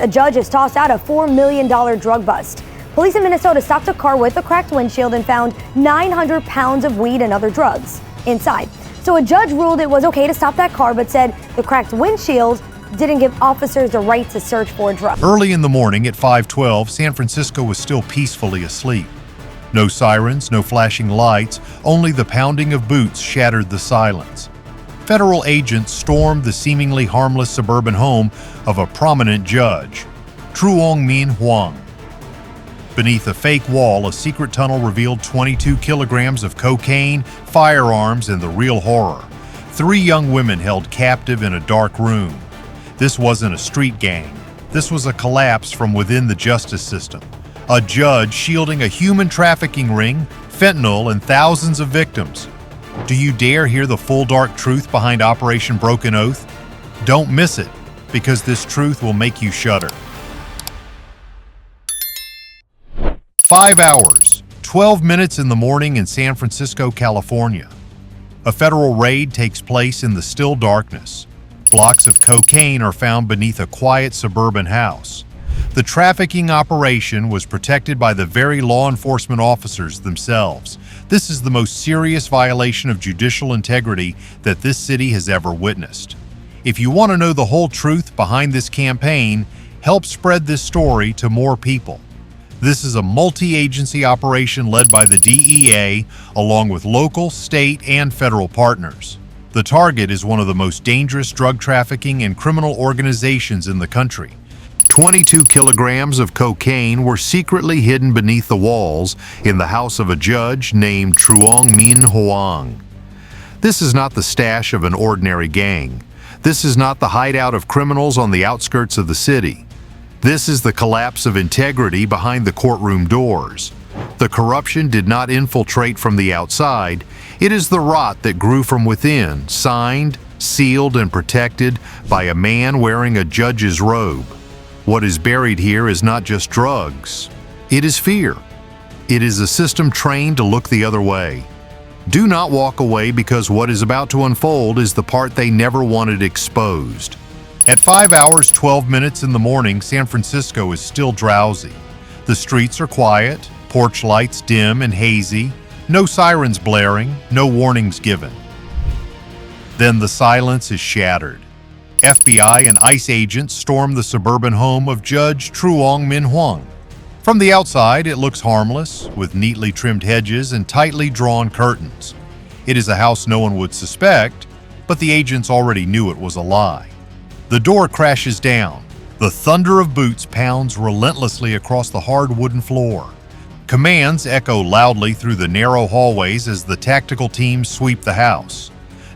a judge has tossed out a $4 million drug bust. Police in Minnesota stopped a car with a cracked windshield and found 900 pounds of weed and other drugs inside. So a judge ruled it was okay to stop that car, but said the cracked windshield didn't give officers the right to search for drugs. Early in the morning at 5:12, San Francisco was still peacefully asleep. No sirens, no flashing lights, only the pounding of boots shattered the silence. Federal agents stormed the seemingly harmless suburban home of a prominent judge, Truong Minh Hoang. Beneath a fake wall, a secret tunnel revealed 22 kilograms of cocaine, firearms, and the real horror. 3 young women held captive in a dark room. This wasn't a street gang. This was a collapse from within the justice system. A judge shielding a human trafficking ring, fentanyl, and thousands of victims. Do you dare hear the full dark truth behind Operation Broken Oath? Don't miss it, because this truth will make you shudder. 5 hours, 12 minutes in the morning in San Francisco, California. A federal raid takes place in the still darkness. Blocks of cocaine are found beneath a quiet suburban house. The trafficking operation was protected by the very law enforcement officers themselves. This is the most serious violation of judicial integrity that this city has ever witnessed. If you want to know the whole truth behind this campaign, help spread this story to more people. This is a multi-agency operation led by the DEA, along with local, state, and federal partners. The target is one of the most dangerous drug trafficking and criminal organizations in the country. 22 kilograms of cocaine were secretly hidden beneath the walls in the house of a judge named Truong Minh Hoang. This is not the stash of an ordinary gang. This is not the hideout of criminals on the outskirts of the city. This is the collapse of integrity behind the courtroom doors. The corruption did not infiltrate from the outside. It is the rot that grew from within, signed, sealed, and protected by a man wearing a judge's robe. What is buried here is not just drugs. It is fear. It is a system trained to look the other way. Do not walk away, because what is about to unfold is the part they never wanted exposed. At 5 hours, 12 minutes in the morning, San Francisco is still drowsy. The streets are quiet, porch lights dim and hazy, no sirens blaring, no warnings given. Then the silence is shattered. FBI and ICE agents storm the suburban home of Judge Truong Minh Hoang. From the outside, it looks harmless, with neatly trimmed hedges and tightly drawn curtains. It is a house no one would suspect, but the agents already knew it was a lie. The door crashes down. The thunder of boots pounds relentlessly across the hard wooden floor. Commands echo loudly through the narrow hallways as the tactical teams sweep the house.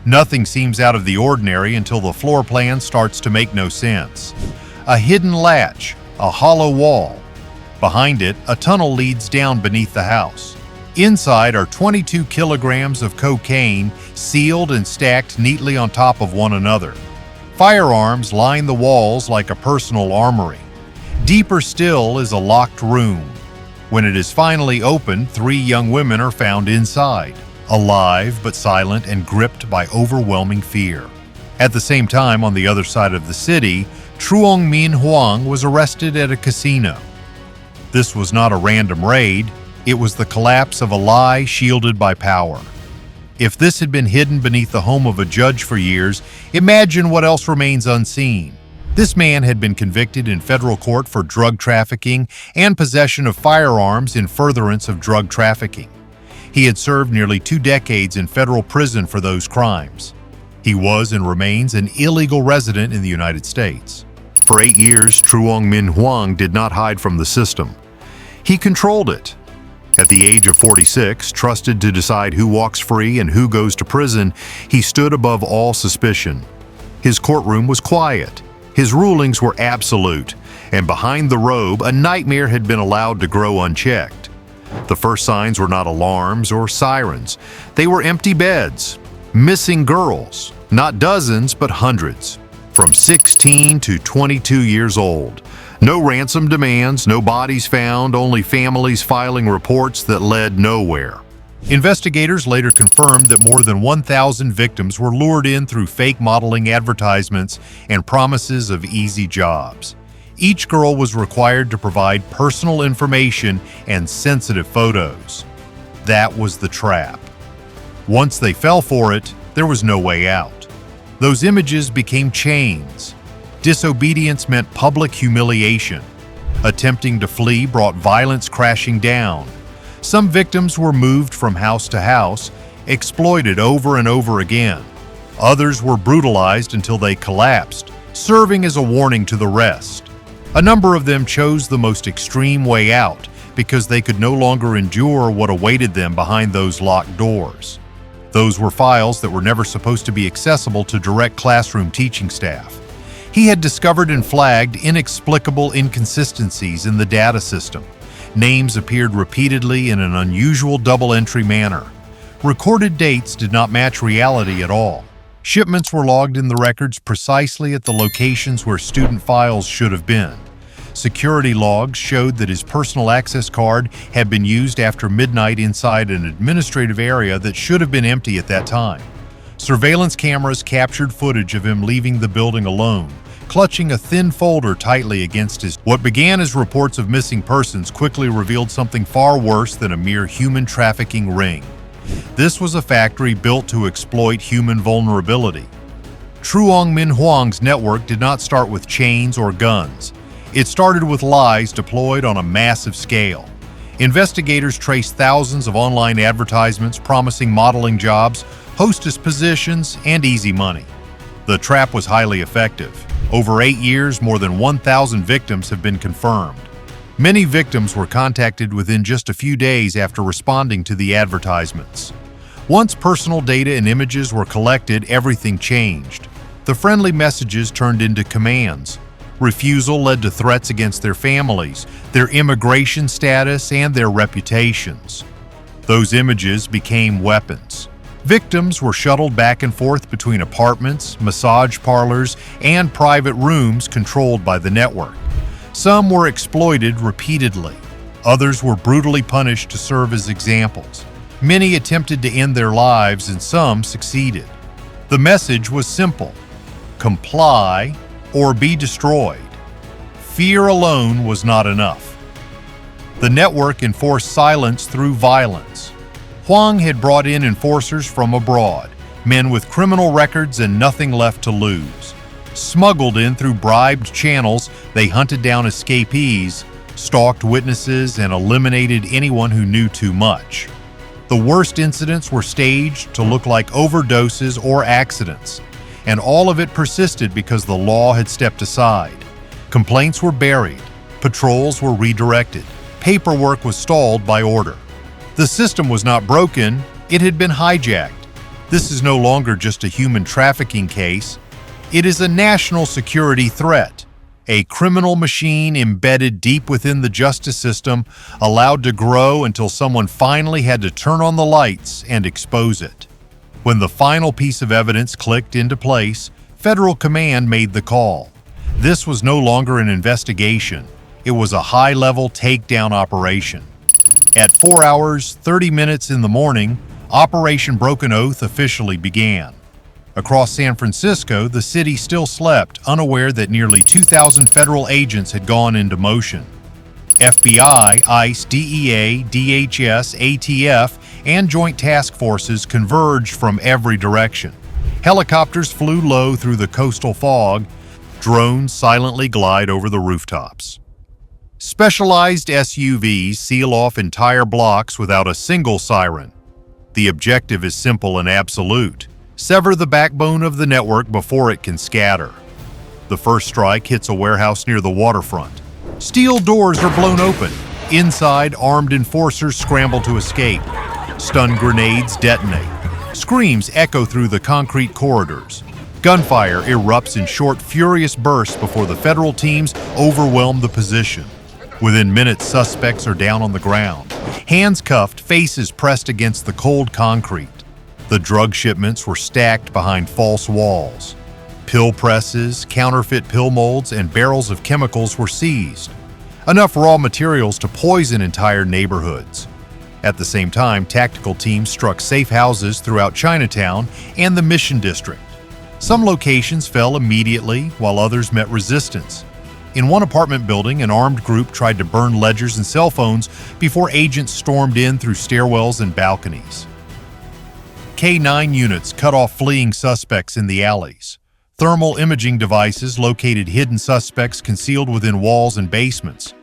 Nothing seems out of the ordinary until the floor plan starts to make no sense. A hidden latch, a hollow wall. Behind it, a tunnel leads down beneath the house. Inside are 22 kilograms of cocaine, sealed and stacked neatly on top of one another. Firearms line the walls like a personal armory. Deeper still is a locked room. When it is finally opened, 3 young women are found inside, alive but silent and gripped by overwhelming fear. At the same time, on the other side of the city, Truong Minh Hoang was arrested at a casino. This was not a random raid. It was the collapse of a lie shielded by power. If this had been hidden beneath the home of a judge for years, imagine what else remains unseen. This man had been convicted in federal court for drug trafficking and possession of firearms in furtherance of drug trafficking. He had served nearly 2 decades in federal prison for those crimes. He was and remains an illegal resident in the United States. For 8 years, Truong Minh Hoang did not hide from the system. He controlled it. At the age of 46, trusted to decide who walks free and who goes to prison, he stood above all suspicion. His courtroom was quiet. His rulings were absolute, and behind the robe, a nightmare had been allowed to grow unchecked. The first signs were not alarms or sirens. They were empty beds, missing girls, not dozens, but hundreds, from 16 to 22 years old. No ransom demands, no bodies found, only families filing reports that led nowhere. Investigators later confirmed that more than 1,000 victims were lured in through fake modeling advertisements and promises of easy jobs. Each girl was required to provide personal information and sensitive photos. That was the trap. Once they fell for it, there was no way out. Those images became chains. Disobedience meant public humiliation. Attempting to flee brought violence crashing down. Some victims were moved from house to house, exploited over and over again. Others were brutalized until they collapsed, serving as a warning to the rest. A number of them chose the most extreme way out because they could no longer endure what awaited them behind those locked doors. Those were files that were never supposed to be accessible to direct classroom teaching staff. He had discovered and flagged inexplicable inconsistencies in the data system. Names appeared repeatedly in an unusual double-entry manner. Recorded dates did not match reality at all. Shipments were logged in the records precisely at the locations where student files should have been. Security logs showed that his personal access card had been used after midnight inside an administrative area that should have been empty at that time. Surveillance cameras captured footage of him leaving the building alone, clutching a thin folder tightly against his. What began as reports of missing persons quickly revealed something far worse than a mere human trafficking ring. This was a factory built to exploit human vulnerability. Truong Min Huang's network did not start with chains or guns. It started with lies deployed on a massive scale. Investigators traced thousands of online advertisements promising modeling jobs, hostess positions, and easy money. The trap was highly effective. Over 8 years, more than 1,000 victims have been confirmed. Many victims were contacted within just a few days after responding to the advertisements. Once personal data and images were collected, everything changed. The friendly messages turned into commands. Refusal led to threats against their families, their immigration status, and their reputations. Those images became weapons. Victims were shuttled back and forth between apartments, massage parlors, and private rooms controlled by the network. Some were exploited repeatedly. Others were brutally punished to serve as examples. Many attempted to end their lives, and some succeeded. The message was simple: comply or be destroyed. Fear alone was not enough. The network enforced silence through violence. Huang had brought in enforcers from abroad, men with criminal records and nothing left to lose. Smuggled in through bribed channels, they hunted down escapees, stalked witnesses, and eliminated anyone who knew too much. The worst incidents were staged to look like overdoses or accidents, and all of it persisted because the law had stepped aside. Complaints were buried, patrols were redirected, paperwork was stalled by order. The system was not broken, it had been hijacked. This is no longer just a human trafficking case. It is a national security threat, a criminal machine embedded deep within the justice system, allowed to grow until someone finally had to turn on the lights and expose it. When the final piece of evidence clicked into place, Federal Command made the call. This was no longer an investigation. It was a high-level takedown operation. At 4 hours, 30 minutes in the morning, Operation Broken Oath officially began. Across San Francisco, the city still slept, unaware that nearly 2,000 federal agents had gone into motion. FBI, ICE, DEA, DHS, ATF, and joint task forces converged from every direction. Helicopters flew low through the coastal fog. Drones silently glide over the rooftops. Specialized SUVs seal off entire blocks without a single siren. The objective is simple and absolute: sever the backbone of the network before it can scatter. The first strike hits a warehouse near the waterfront. Steel doors are blown open. Inside, armed enforcers scramble to escape. Stun grenades detonate. Screams echo through the concrete corridors. Gunfire erupts in short, furious bursts before the federal teams overwhelm the position. Within minutes, suspects are down on the ground, hands cuffed, faces pressed against the cold concrete. The drug shipments were stacked behind false walls. Pill presses, counterfeit pill molds, and barrels of chemicals were seized. Enough raw materials to poison entire neighborhoods. At the same time, tactical teams struck safe houses throughout Chinatown and the Mission District. Some locations fell immediately, while others met resistance. In one apartment building, an armed group tried to burn ledgers and cell phones before agents stormed in through stairwells and balconies. K-9 units cut off fleeing suspects in the alleys. Thermal imaging devices located hidden suspects concealed within walls and basements.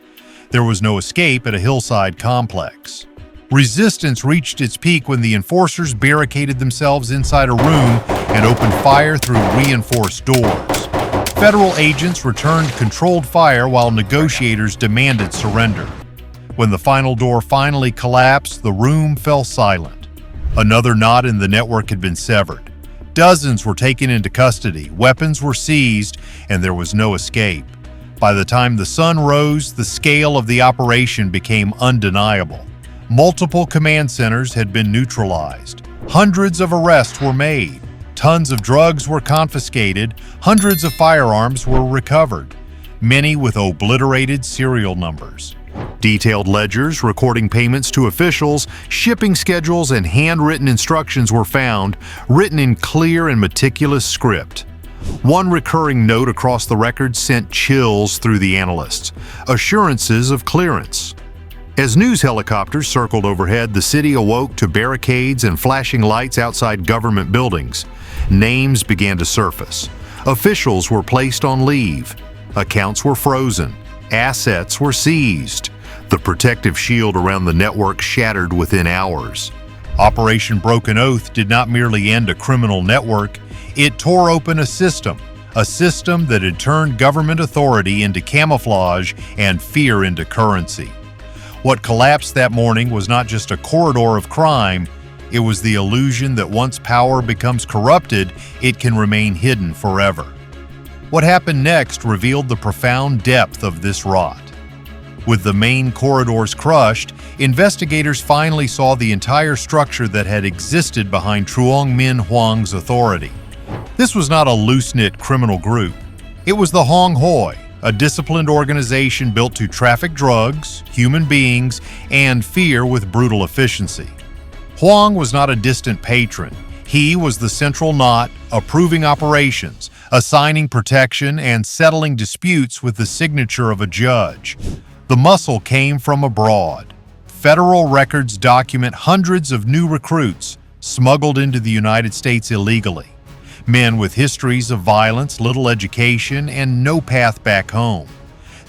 There was no escape at a hillside complex. Resistance reached its peak when the enforcers barricaded themselves inside a room and opened fire through reinforced doors. Federal agents returned controlled fire while negotiators demanded surrender. When the final door finally collapsed, the room fell silent. Another knot in the network had been severed. Dozens were taken into custody, weapons were seized, and there was no escape. By the time the sun rose, the scale of the operation became undeniable. Multiple command centers had been neutralized. Hundreds of arrests were made. Tons of drugs were confiscated. Hundreds of firearms were recovered, many with obliterated serial numbers. Detailed ledgers recording payments to officials, shipping schedules, and handwritten instructions were found, written in clear and meticulous script. One recurring note across the record sent chills through the analysts, assurances of clearance. As news helicopters circled overhead, the city awoke to barricades and flashing lights outside government buildings. Names began to surface. Officials were placed on leave. Accounts were frozen. Assets were seized. The protective shield around the network shattered within hours. Operation Broken Oath did not merely end a criminal network, it tore open a system that had turned government authority into camouflage and fear into currency. What collapsed that morning was not just a corridor of crime, it was the illusion that once power becomes corrupted, it can remain hidden forever. What happened next revealed the profound depth of this rot. With the main corridors crushed, investigators finally saw the entire structure that had existed behind Truong Minh Hoang's authority. This was not a loose-knit criminal group. It was the Hong Hoi, a disciplined organization built to traffic drugs, human beings, and fear with brutal efficiency. Hoang was not a distant patron. He was the central knot, approving operations, assigning protection, and settling disputes with the signature of a judge. The muscle came from abroad. Federal records document hundreds of new recruits smuggled into the United States illegally. Men with histories of violence, little education, and no path back home.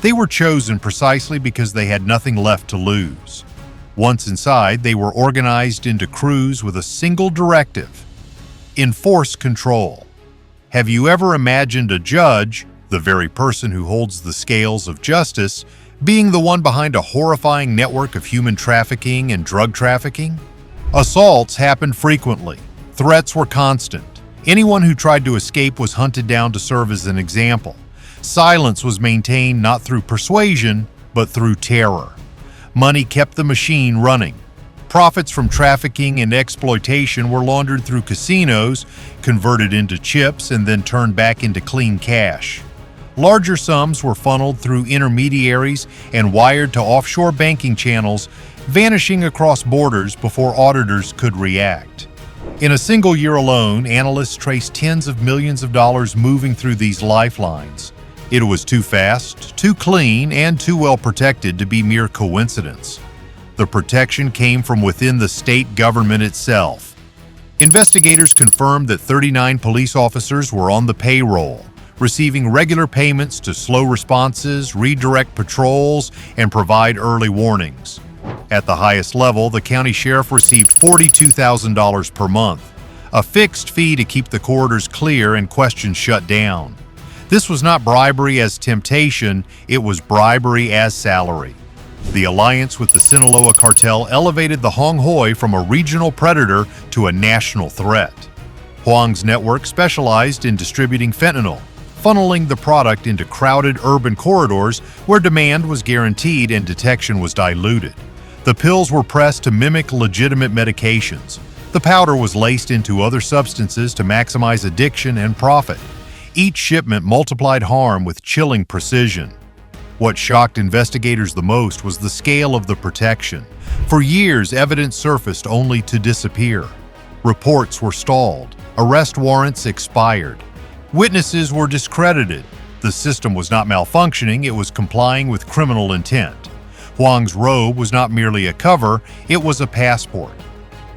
They were chosen precisely because they had nothing left to lose. Once inside, they were organized into crews with a single directive: enforce control. Have you ever imagined a judge, the very person who holds the scales of justice, being the one behind a horrifying network of human trafficking and drug trafficking? Assaults happened frequently. Threats were constant. Anyone who tried to escape was hunted down to serve as an example. Silence was maintained not through persuasion, but through terror. Money kept the machine running. Profits from trafficking and exploitation were laundered through casinos, converted into chips, and then turned back into clean cash. Larger sums were funneled through intermediaries and wired to offshore banking channels, vanishing across borders before auditors could react. In a single year alone, analysts traced tens of millions of dollars moving through these lifelines. It was too fast, too clean, and too well protected to be mere coincidence. The protection came from within the state government itself. Investigators confirmed that 39 police officers were on the payroll, receiving regular payments to slow responses, redirect patrols, and provide early warnings. At the highest level, the county sheriff received $42,000 per month, a fixed fee to keep the corridors clear and questions shut down. This was not bribery as temptation, it was bribery as salary. The alliance with the Sinaloa Cartel elevated the Hong Hoi from a regional predator to a national threat. Hoang's network specialized in distributing fentanyl, funneling the product into crowded urban corridors where demand was guaranteed and detection was diluted. The pills were pressed to mimic legitimate medications. The powder was laced into other substances to maximize addiction and profit. Each shipment multiplied harm with chilling precision. What shocked investigators the most was the scale of the protection. For years, evidence surfaced only to disappear. Reports were stalled. Arrest warrants expired. Witnesses were discredited. The system was not malfunctioning, it was complying with criminal intent. Huang's robe was not merely a cover, it was a passport.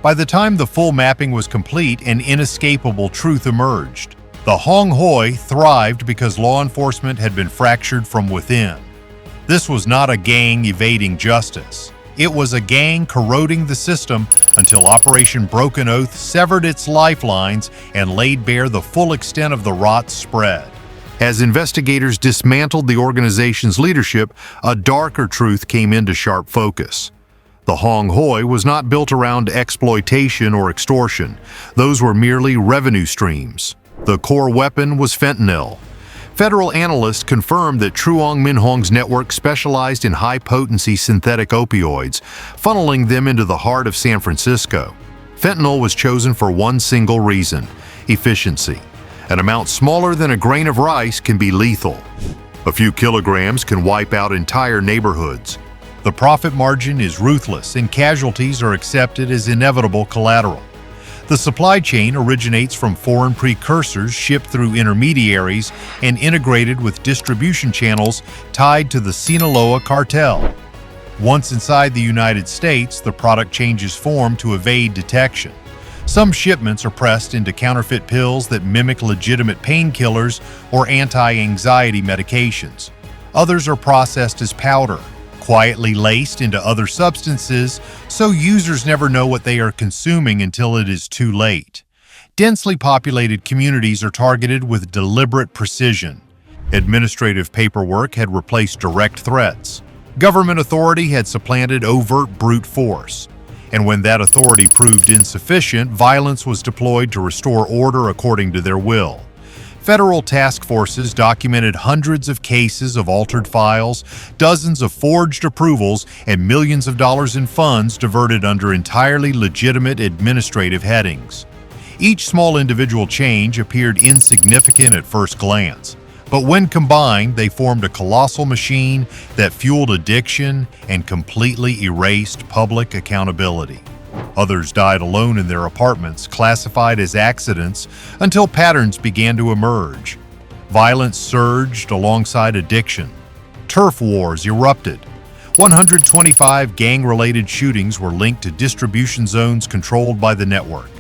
By the time the full mapping was complete, an inescapable truth emerged. The Hong Hoi thrived because law enforcement had been fractured from within. This was not a gang evading justice. It was a gang corroding the system until Operation Broken Oath severed its lifelines and laid bare the full extent of the rot's spread. As investigators dismantled the organization's leadership, a darker truth came into sharp focus. The Hong Hoi was not built around exploitation or extortion. Those were merely revenue streams. The core weapon was fentanyl. Federal analysts confirmed that Truong Minh Hong's network specialized in high-potency synthetic opioids, funneling them into the heart of San Francisco. Fentanyl was chosen for one single reason: efficiency. An amount smaller than a grain of rice can be lethal. A few kilograms can wipe out entire neighborhoods. The profit margin is ruthless, and casualties are accepted as inevitable collateral. The supply chain originates from foreign precursors shipped through intermediaries and integrated with distribution channels tied to the Sinaloa cartel. Once inside the United States, the product changes form to evade detection. Some shipments are pressed into counterfeit pills that mimic legitimate painkillers or anti-anxiety medications. Others are processed as powder, quietly laced into other substances, so users never know what they are consuming until it is too late. Densely populated communities are targeted with deliberate precision. Administrative paperwork had replaced direct threats. Government authority had supplanted overt brute force. And when that authority proved insufficient, violence was deployed to restore order according to their will. Federal task forces documented hundreds of cases of altered files, dozens of forged approvals, and millions of dollars in funds diverted under entirely legitimate administrative headings. Each small individual change appeared insignificant at first glance, but when combined, they formed a colossal machine that fueled addiction and completely erased public accountability. Others died alone in their apartments, classified as accidents, until patterns began to emerge. Violence surged alongside addiction. Turf wars erupted. 125 gang-related shootings were linked to distribution zones controlled by the network.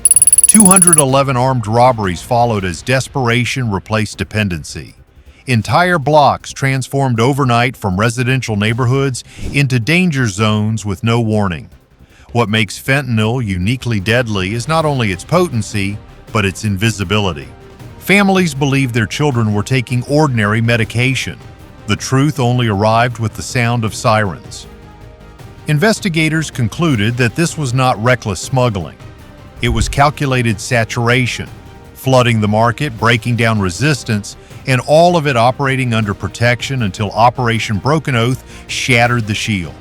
211 armed robberies followed as desperation replaced dependency. Entire blocks transformed overnight from residential neighborhoods into danger zones with no warning. What makes fentanyl uniquely deadly is not only its potency, but its invisibility. Families believed their children were taking ordinary medication. The truth only arrived with the sound of sirens. Investigators concluded that this was not reckless smuggling. It was calculated saturation, flooding the market, breaking down resistance, and all of it operating under protection until Operation Broken Oath shattered the shield.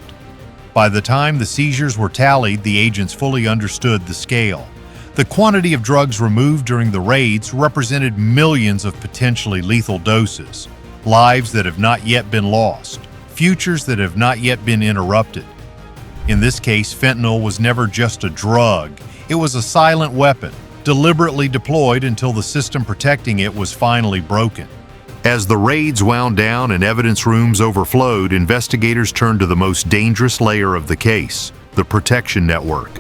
By the time the seizures were tallied, the agents fully understood the scale. The quantity of drugs removed during the raids represented millions of potentially lethal doses, lives that have not yet been lost, futures that have not yet been interrupted. In this case, fentanyl was never just a drug. It was a silent weapon, deliberately deployed until the system protecting it was finally broken. As the raids wound down and evidence rooms overflowed, investigators turned to the most dangerous layer of the case, the protection network.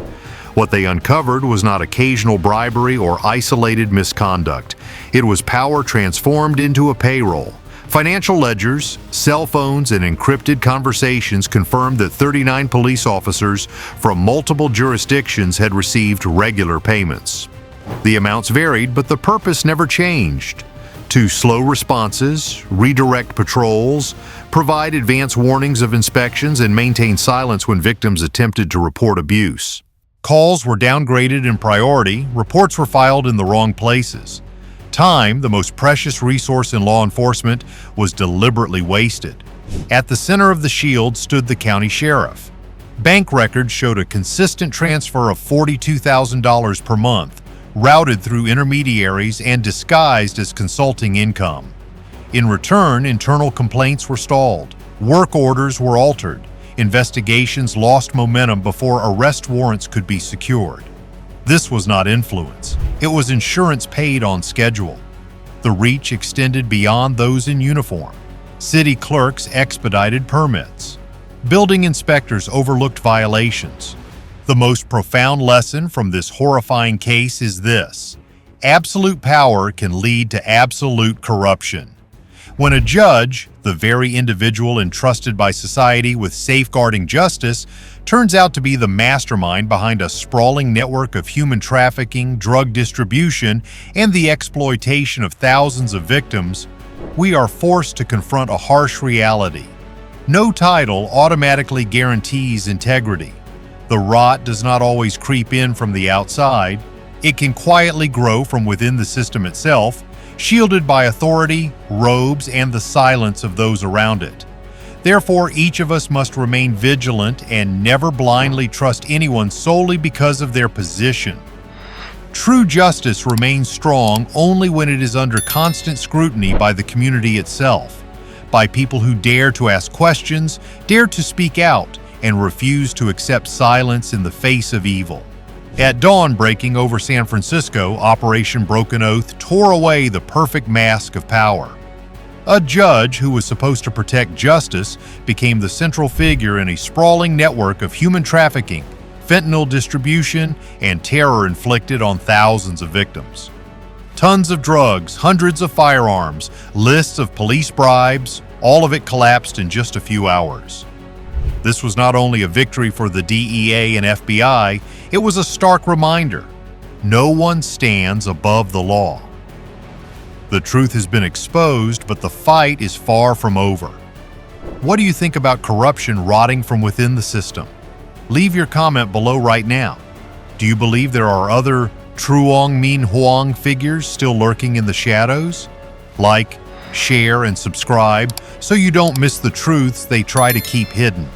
What they uncovered was not occasional bribery or isolated misconduct. It was power transformed into a payroll. Financial ledgers, cell phones, and encrypted conversations confirmed that 39 police officers from multiple jurisdictions had received regular payments. The amounts varied, but the purpose never changed. To slow responses, redirect patrols, provide advance warnings of inspections, and maintain silence when victims attempted to report abuse. Calls were downgraded in priority, reports were filed in the wrong places. Time, the most precious resource in law enforcement, was deliberately wasted. At the center of the shield stood the county sheriff. Bank records showed a consistent transfer of $42,000 per month, routed through intermediaries and disguised as consulting income. In return, internal complaints were stalled, work orders were altered, investigations lost momentum before arrest warrants could be secured. This was not influence, it was insurance paid on schedule. The reach extended beyond those in uniform. City clerks expedited permits. Building inspectors overlooked violations. The most profound lesson from this horrifying case is this: absolute power can lead to absolute corruption. When a judge, the very individual entrusted by society with safeguarding justice, turns out to be the mastermind behind a sprawling network of human trafficking, drug distribution, and the exploitation of thousands of victims, we are forced to confront a harsh reality. No title automatically guarantees integrity. The rot does not always creep in from the outside. It can quietly grow from within the system itself, shielded by authority, robes, and the silence of those around it. Therefore, each of us must remain vigilant and never blindly trust anyone solely because of their position. True justice remains strong only when it is under constant scrutiny by the community itself, by people who dare to ask questions, dare to speak out, and refuse to accept silence in the face of evil. At dawn breaking over San Francisco, Operation Broken Oath tore away the perfect mask of power. A judge who was supposed to protect justice became the central figure in a sprawling network of human trafficking, fentanyl distribution, and terror inflicted on thousands of victims. Tons of drugs, hundreds of firearms, lists of police bribes, all of it collapsed in just a few hours. This was not only a victory for the DEA and FBI, it was a stark reminder: no one stands above the law. The truth has been exposed, but the fight is far from over. What do you think about corruption rotting from within the system? Leave your comment below right now. Do you believe there are other Truong Min Huang figures still lurking in the shadows? Like, share, and subscribe so you don't miss the truths they try to keep hidden.